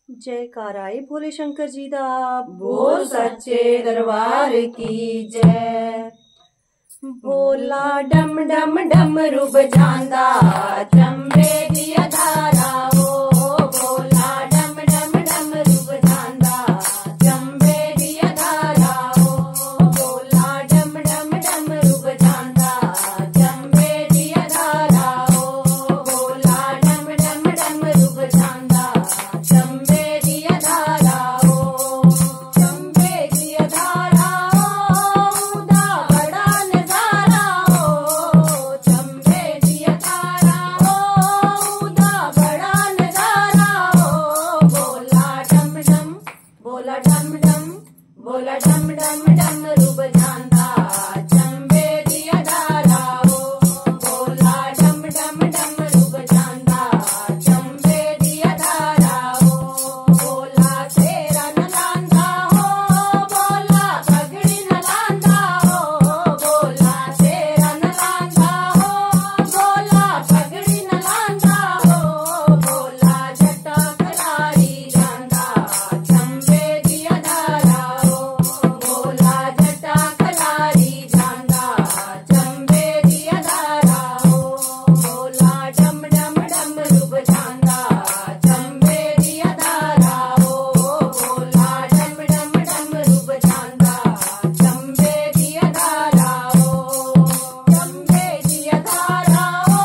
जयकाराए भोले शंकर जी दा। बोल सच्चे दरबार की जय। भोला डम डम डमरू बजांदा, चंबे दिया धारा हो। भोला डम डम डमरू बजांदा, चंबे दिया धारा हो। भोला डम डम डमरू बजांदा, चंबे दिया धारा हो। भोला डम डम डमरू बजांदा, चंबे दिया धारा हो। चंबे दिया धारा हो, उदा बड़ा नजारा हो। चंबे दिया धारा हो, उदा बड़ा नजारा हो। भोला डम डम, भोला डम डम, भोला डम डम डमरू बजांदा, चंबे दिया धारा हो। भोला डम डम डमरू बजांदा, चंबे दिया धारा हो। भोला तेरा न लांदा हो, भोला पगड़ी न लांदा हो। भोला तेरा न लांदा हो, भोला पगड़ी न लांदा हो। भोला जटा खलारी जांदा, चंबे दिया धारा हो। भोला जटा खलारी जांदा, चंबे दिया धारा हो। भोला डम डम डमरू बजांदा, चंबे दिया धारा हो। भोला डम डम डमरू बजांदा, चंबे दिया धारा हो। चंबे दिया धारा हो,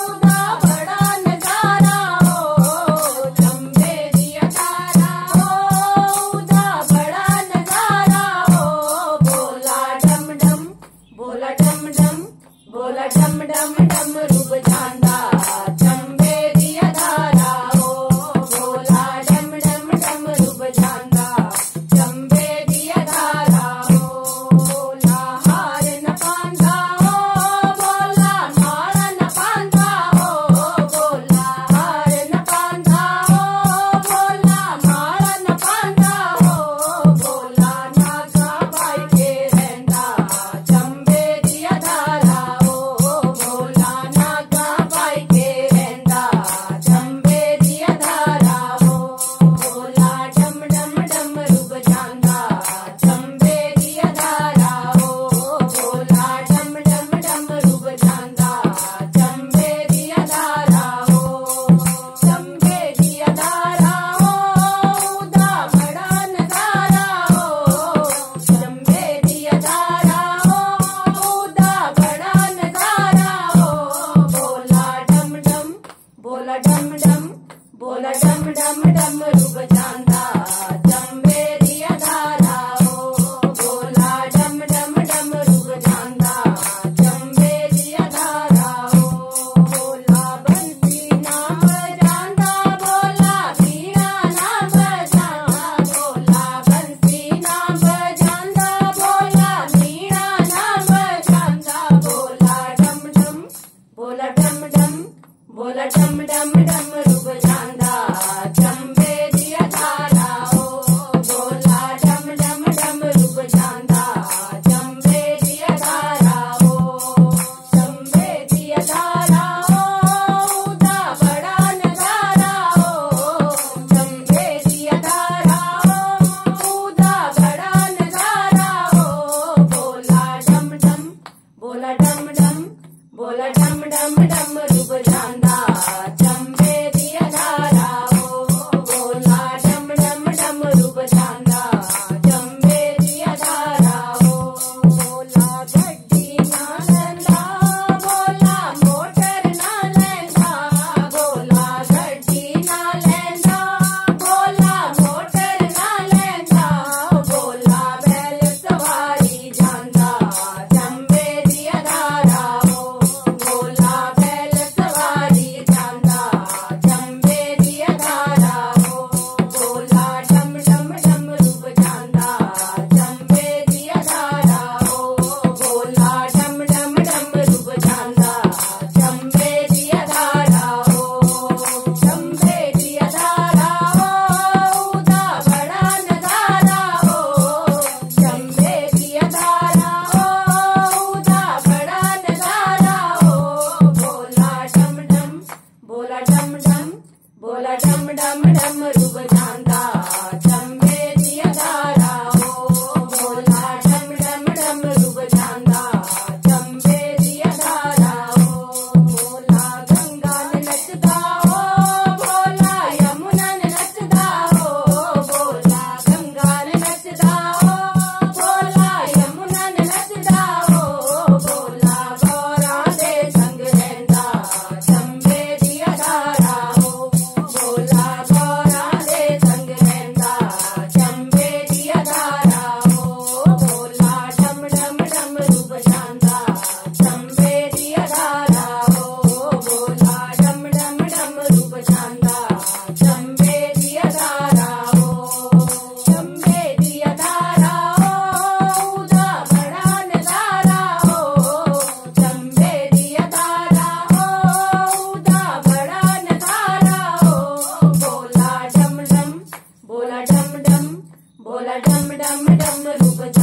उदा बड़ा नजारा हो। चंबे दिया धारा हो, उदा बड़ा नजारा हो। भोला डम डम, भोला डम डम, भोला डम डम डमरू बजांदा, चंबे दिया धारा हो। भोला डम डम डमरू बजांदा, चंबे दिया धारा हो। भोला हार न पांदा हो, भोला माला न पांदा हो। भोला हार न पांदा हो, भोला माला न पांदा हो। भोला नागा बाई के रहंदा, चंबे दिया धारा हो। भोला नागा बाई के रहंदा, चंबे दिया धारा हो। भोला डम डम डमरू बजांदा, चंबे दिया धारा हो। भोला डम डम डमरू बजांदा, चंबे दिया धारा हो। चंबे दिया धारा हो, उदा बड़ा नजारा हो। चंबे दिया धारा हो, उदा बड़ा नजारा हो। भोला डम डम, भोला डम डम, भोला डम डम डमरू बजांदा, चंबे दिया धारा हो। भोला डम डम डमरू बजांदा, चंबे दिया धारा हो। भोला बंसी ना बजांदा, भोला वीणा ना बजांदा। भोला बंसी ना बजांदा, भोला वीणा ना बजांदा। भोला डम डम, भोला डम डम, भोला डम डम डमरू बजांदा, चंबे डम डम डमरू बजांदा चंबे दिया धारा ओ भोला डम डम डमरू बजांदा चंबे दिया धारा ओ भोला गंगा ने नचदा ओ भोला यमुना ने नचदा ओ भोला गंगा ने नचदा ओ भोला यमुना ने नचदा ओ भोला गौरा दे संग रहंदा चंबे दिया धारा ओ भोला गौरा दे संग रहंदा चंबे दिया धारा ओ भोला डम डम डमरू बजांदा चंबे दिया धारा ओ भोला डम डम डमरू बजांदा चंबे दिया धारा ओ चंबे दिया धारा ओ उदा बड़ा नजारा ओ चंबे दिया धारा ओ उदा बड़ा नजारा ओ भोला डम डम भोला डम डम भोला डम डम डमरू बजांदा